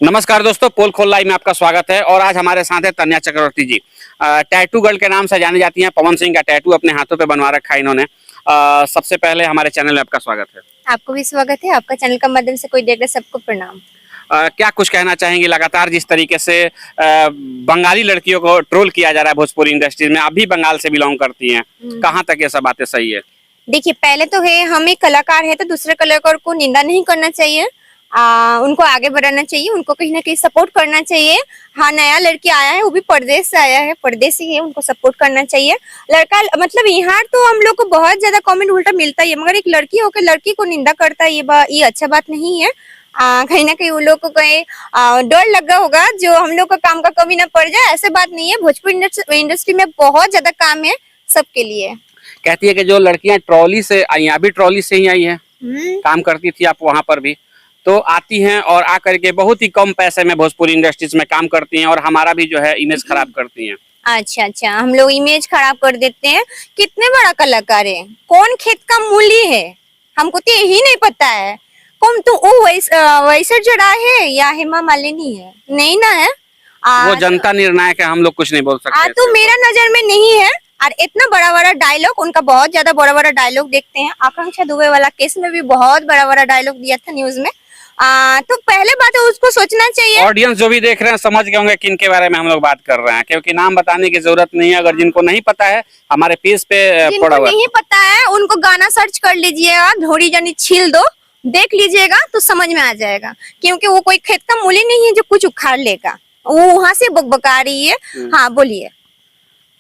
नमस्कार दोस्तों, पोल खोल लाइव में आपका स्वागत है। और आज हमारे साथ है तन्या चक्रवर्ती जी। टैटू गर्ल के नाम से जानी जाती हैं। पवन सिंह का टैटू अपने हाथों पे बनवा रखा है इन्होंने। सबसे पहले हमारे चैनल में आपका स्वागत है। आपको भी स्वागत है। आपका चैनल का माध्यम से कोई देख रहे सबको प्रणाम। क्या कुछ कहना चाहेंगे? लगातार जिस तरीके से बंगाली लड़कियों को ट्रोल किया जा रहा है भोजपुरी इंडस्ट्री में, आप भी बंगाल से बिलोंग करती हैं, कहाँ तक ये सब बातें सही है? देखिए, पहले तो है हम एक कलाकार है तो दूसरे कलाकार को निंदा नहीं करना चाहिए। उनको आगे बढ़ाना चाहिए, उनको कहीं ना कहीं सपोर्ट करना चाहिए। हाँ, नया लड़की आया है, वो भी परदेश से आया है, परदेसी है, उनको सपोर्ट करना चाहिए। लड़का मतलब यहाँ तो हम लोग को बहुत ज्यादा कमेंट उल्टा मिलता ही है, मगर एक लड़की होकर लड़की को निंदा करता है, ये अच्छा बात नहीं है। कहीं ना कहीं उन लोग को कहीं डर लगा होगा जो हम लोग का काम का कमी ना पड़ जाए, ऐसे बात नहीं है। भोजपुरी इंडस्ट्री में बहुत ज्यादा काम है सबके लिए। कहती है कि जो लड़कियां ट्रॉली से आई हैं, अभी ट्रॉली से ही आई हैं, काम करती थी आप वहां पर भी, तो आती हैं और आकर के बहुत ही कम पैसे में भोजपुरी इंडस्ट्रीज में काम करती हैं और हमारा भी जो है इमेज खराब करती हैं। अच्छा, हम लोग इमेज खराब कर देते हैं। कितने बड़ा कलाकार है, कौन खेत का मूली है, हमको तो यही नहीं पता है। कौन तो वैसा जड़ा है या हेमा मालिनी है, नहीं ना है। वो जनता निर्णायक है, हम लोग कुछ नहीं बोल सकते। तो मेरा नजर में नहीं है। और इतना बड़ा बड़ा डायलॉग, उनका बहुत ज्यादा बड़ा बड़ा डायलॉग देखते हैं। आकांक्षा दुबे वाला केस में भी बहुत बड़ा बड़ा डायलॉग दिया था न्यूज में। तो पहले बात है उसको सोचना चाहिए। ऑडियंस जो भी देख रहे हैं समझ गए होंगे किन के बारे में हम लोग बात कर रहे हैं, क्योंकि नाम बताने की जरूरत नहीं है। अगर जिनको नहीं पता है, हमारे पेज पे पड़ा हुआ है, नहीं पता है, उनको गाना सर्च कर लीजिएगा, ढोरी जानी छील दो, देख लीजिएगा तो समझ में आ जाएगा। क्योंकि वो कोई खेत का मूली नहीं है जो कुछ उखाड़ लेगा, वो वहां से बकबका रही है। हाँ, बोलिए।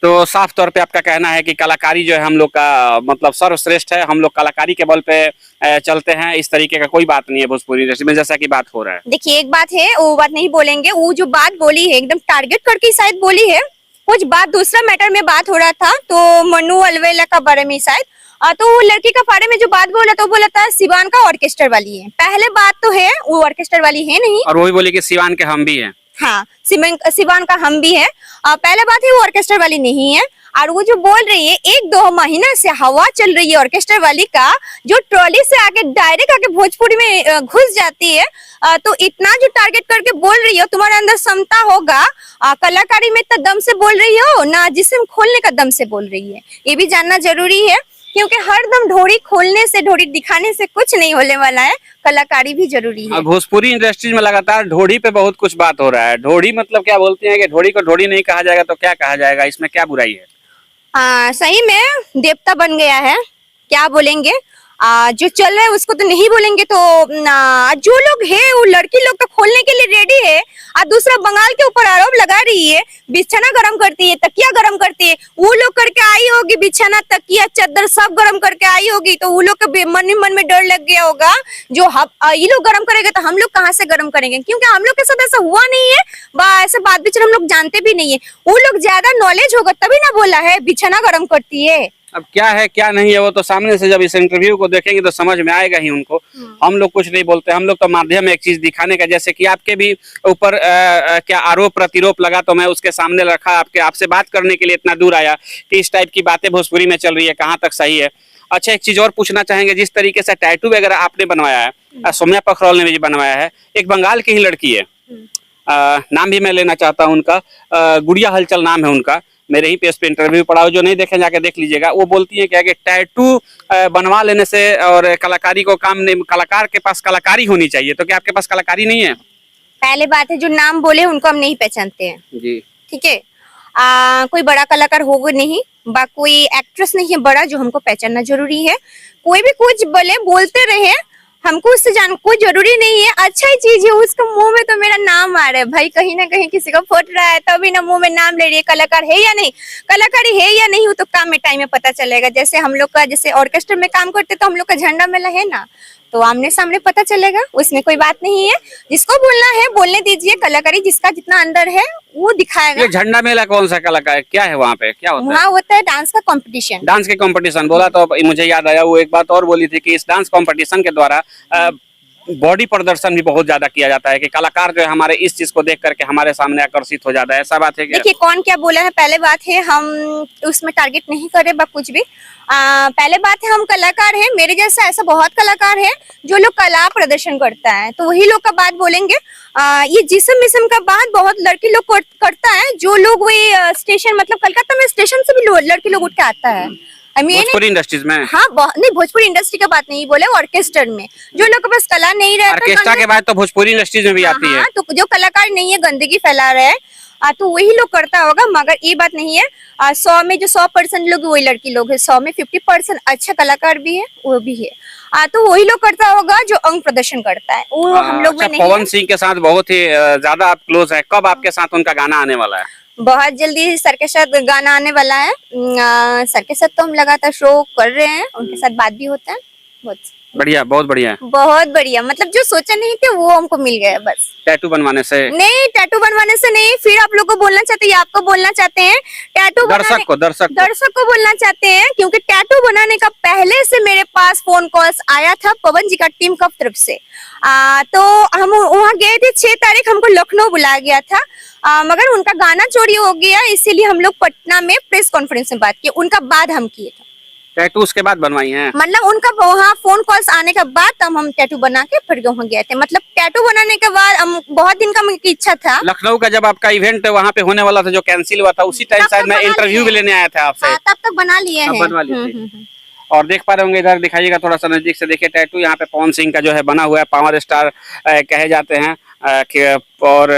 तो साफ तौर पे आपका कहना है कि कलाकारी जो है हम लोग का मतलब सर्वश्रेष्ठ है, हम लोग कलाकारी के बल पे चलते हैं, इस तरीके का कोई बात नहीं है भोजपुरी इंडस्ट्री में, जैसा कि बात हो रहा है। देखिए, एक बात है, वो बात नहीं बोलेंगे। वो जो बात बोली है एकदम टारगेट करके शायद बोली है। कुछ बात दूसरा मैटर में बात हो रहा था, तो मनु अलवेला का बारे में शायद। तो वो लड़की का बारे में जो बात बोला, तो बोला था सिवान का ऑर्केस्ट्रा वाली है। पहले बात तो है वो ऑर्केस्ट्रा वाली है नहीं, और वही बोली कि सिवान के हम भी हैं। हाँ, सिवान का हम भी है। पहले बात है वो ऑर्केस्ट्रा वाली नहीं है। और वो जो बोल रही है, 1-2 महीना से हवा चल रही है ऑर्केस्ट्रा वाली का, जो ट्रॉली से आके डायरेक्ट आके भोजपुरी में घुस जाती है। तो इतना जो टारगेट करके बोल रही हो, तुम्हारे अंदर क्षमता होगा, कलाकारी में इतना दम से बोल रही हो ना, जिस्म खोलने का दम से बोल रही है, ये भी जानना जरूरी है। क्योंकि हर दम ढोरी खोलने से, ढोरी दिखाने से कुछ नहीं होने वाला है, कलाकारी भी जरूरी है। भोजपुरी इंडस्ट्री में लगातार ढोड़ी पे बहुत कुछ बात हो रहा है। ढोड़ी मतलब क्या बोलते हैं कि ढोड़ी को ढोड़ी नहीं कहा जाएगा तो क्या कहा जाएगा? इसमें क्या बुराई है? सही में देवता बन गया है, क्या बोलेंगे। जो चल रहा है उसको तो नहीं बोलेंगे। तो जो लोग है वो लड़की लोग को खोलने के लिए रेडी है, और दूसरा बंगाल के ऊपर आरोप लगा रही है, बिछाना गरम करती है, तकिया गरम करती है। वो लोग करके आई होगी, बिछाना तकिया चादर सब गरम करके आई होगी, तो वो लोग के मन में डर लग गया होगा, जो ये लोग गरम करेंगे तो हम लोग कहाँ से गरम करेंगे, क्योंकि हम लोग के साथ ऐसा हुआ नहीं है। ऐसा बात भी हम लोग जानते भी नहीं है। वो लोग ज्यादा नॉलेज होगा तभी ना बोला है बिछाना गरम करती है। अब क्या है क्या नहीं है वो तो सामने से जब इस इंटरव्यू को देखेंगे तो समझ में आएगा ही उनको। हम लोग कुछ नहीं बोलते, हम लोग तो माध्यम है एक चीज दिखाने का। जैसे कि आपके भी ऊपर क्या आरोप प्रतिरोप लगा, तो मैं उसके सामने रखा, आपसे बात करने के लिए इतना दूर आया कि इस टाइप की बातें भोजपुरी में चल रही है, कहाँ तक सही है। अच्छा, एक चीज और पूछना चाहेंगे, जिस तरीके से टैटू वगैरह आपने बनवाया है, सौम्या पखरौल ने भी बनवाया है, एक बंगाल की ही लड़की है, नाम भी मैं लेना चाहता हूँ उनका, गुड़िया हलचल नाम है उनका। मेरे ही पेज पे इंटरव्यू पड़ा हो, जो नहीं देखे जाके देख लीजिएगा। वो बोलती है क्या कि टैटू बनवा लेने से और कलाकारी को काम नहीं, कलाकार के पास कलाकारी होनी चाहिए। तो क्या आपके पास कलाकारी नहीं है? पहले बात है, जो नाम बोले उनको हम नहीं पहचानते हैं जी, ठीक है। कोई बड़ा कलाकार होगा नहीं, कोई एक्ट्रेस नहीं है बड़ा जो हमको पहचानना जरूरी है। कोई भी कुछ बोलते रहे, हमको उससे जान कोई जरूरी नहीं है। अच्छा ही चीज है, उसका मुंह में तो मेरा नाम आ रहा है भाई, कहीं ना कहीं किसी का फट रहा है तभी ना मुंह में नाम ले रही है। कलाकार है या नहीं, कलाकारी है या नहीं, वो तो काम में टाइम में पता चलेगा। जैसे हम लोग का, जैसे ऑर्केस्ट्रा में काम करते तो हम लोग का झंडा मेला है ना, तो आमने सामने पता चलेगा, उसमें कोई बात नहीं है। जिसको बोलना है बोलने दीजिए, कलाकारी जिसका जितना अंदर है वो दिखाएगा। ये झंडा मेला कौन सा कलाकार क्या है? वहाँ पे क्या होता है? वहाँ होता है डांस का कंपटीशन। डांस के कंपटीशन बोला तो मुझे याद आया, वो एक बात और बोली थी कि इस डांस कंपटीशन के द्वारा बॉडी प्रदर्शन भी बहुत ज्यादा किया जाता है कि कलाकार जो है हमारे इस चीज को देख करके हमारे सामने आकर्षित हो जाता है, ऐसा बात है क्या? देखिए कौन क्या बोला है, पहले बात है हम उसमें टारगेट नहीं करे बा कुछ भी। पहले बात है हम कलाकार हैं, मेरे जैसा ऐसा बहुत कलाकार है जो लोग कला प्रदर्शन करता है, तो वही लोग का बात बोलेंगे। ये जिस्म मिस्म का बात बहुत लड़की लोग करता है, जो लोग वही स्टेशन मतलब कलकत्ता में स्टेशन से भी लड़की लोग उठ के आता है। भोजपुरी इंडस्ट्रीज में? हाँ नहीं, भोजपुरी इंडस्ट्री का बात नहीं बोले, ऑर्केस्ट्रा में जो लोग के पास कला नहीं रहता, ऑर्केस्ट्रा के बाद तो भोजपुरी इंडस्ट्रीज में भी आती है। तो जो कलाकार नहीं है, गंदगी फैला रहे हैं, तो वही लोग करता होगा। मगर ये बात नहीं है, 100 में जो 100% लोग वही लड़की लोग है, 100 में 50% अच्छा कलाकार भी है, वो भी है। तो वही लोग करता होगा जो अंग प्रदर्शन करता है, वो हम लोग में नहीं पवन सिंह के साथ बहुत ही ज्यादा आप क्लोज है, कब आपके साथ उनका गाना आने वाला है? बहुत जल्दी सर के साथ गाना आने वाला है। सर के साथ तो हम लगातार शो कर रहे हैं, उनके साथ बात भी होता है। बहुत बढ़िया, बहुत बढ़िया, बहुत बढ़िया। मतलब जो सोचा नहीं थे वो हमको मिल गया बस। टैटू बनवाने से नहीं, टैटू बनवाने से नहीं, फिर आप लोग को बोलना चाहते हैं, आपको बोलना चाहते हैं टैटू दर्शक को बोलना चाहते हैं, क्योंकि टैटू बनाने का पहले से मेरे पास फोन कॉल्स आया था पवन जी का टीम का तरफ से। तो हम वहाँ गए थे, 6 तारीख हमको लखनऊ बुलाया गया था, मगर उनका गाना चोरी हो गया, इसीलिए हम लोग पटना में प्रेस कॉन्फ्रेंस में बात की, उनका बाद हम किए थे। टैटू उसके बाद बनवाई हैं? मतलब उनका वहाँ फोन कॉल्स आने के बाद तब हम टैटू बना के फिर वहाँ गए थे। मतलब टैटू बनाने के बाद हम बहुत दिन का मुझे इच्छा था। लखनऊ का जब आपका इवेंट वहाँ पे होने वाला था जो कैंसिल हुआ था, उसी टाइम शायद मैं इंटरव्यू भी लेने आया था आपसे। तब तक बना लिए हैं। बनवा लिए। और देख पा रहे होंगे, इधर दिखाइएगा थोड़ा सा नजदीक से, देखिए टैटू यहाँ पे पवन सिंह का जो है बना हुआ है, पावर स्टार कहे जाते हैं। और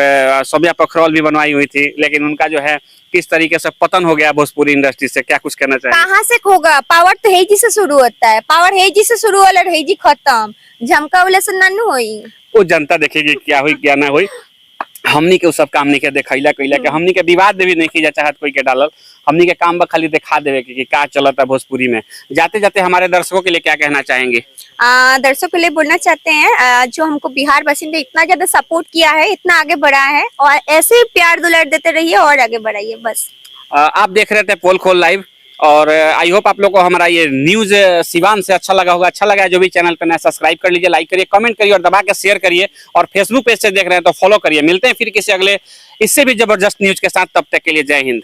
सौम्या पखरौल भी बनवाई हुई थी, लेकिन उनका जो है किस तरीके से पतन हो गया भोजपुरी इंडस्ट्री से, क्या कुछ कहना चाहिए? कहाँ से होगा? पावर तो हेजी से शुरू होता है, पावर हेजी से शुरू होला, हेजी खत्म, झमका वाले से नन्नू होई। वो जनता देखेगी क्या हुई क्या ना हुई। हमनी के सब काम नहीं के देखैला कैला के, हमनी के विवाद भी नहीं की जा चाहत कोई के डालल, हमनी के काम खाली दिखा देवे कि क्या चलता भोजपुरी में। जाते जाते हमारे दर्शकों के लिए क्या कहना चाहेंगे? दर्शकों के लिए बोलना चाहते हैं, जो हमको बिहार बासिंदे इतना ज्यादा सपोर्ट किया है, इतना आगे बढ़ा है, और ऐसे ही प्यार दुलार देते रहिए और आगे बढ़ाइए बस। आप देख रहे थे पोल खोल लाइव, और आई होप आप लोग को हमारा ये न्यूज सिवान से अच्छा लगा होगा। अच्छा लगा है जो भी चैनल पे नया, सब्सक्राइब कर लीजिए, लाइक करिए, कमेंट करिए और दबा के शेयर करिए, और फेसबुक पेज से देख रहे हैं तो फॉलो करिए। मिलते हैं फिर किसी अगले इससे भी जबरदस्त न्यूज के साथ, तब तक के लिए जय हिंद।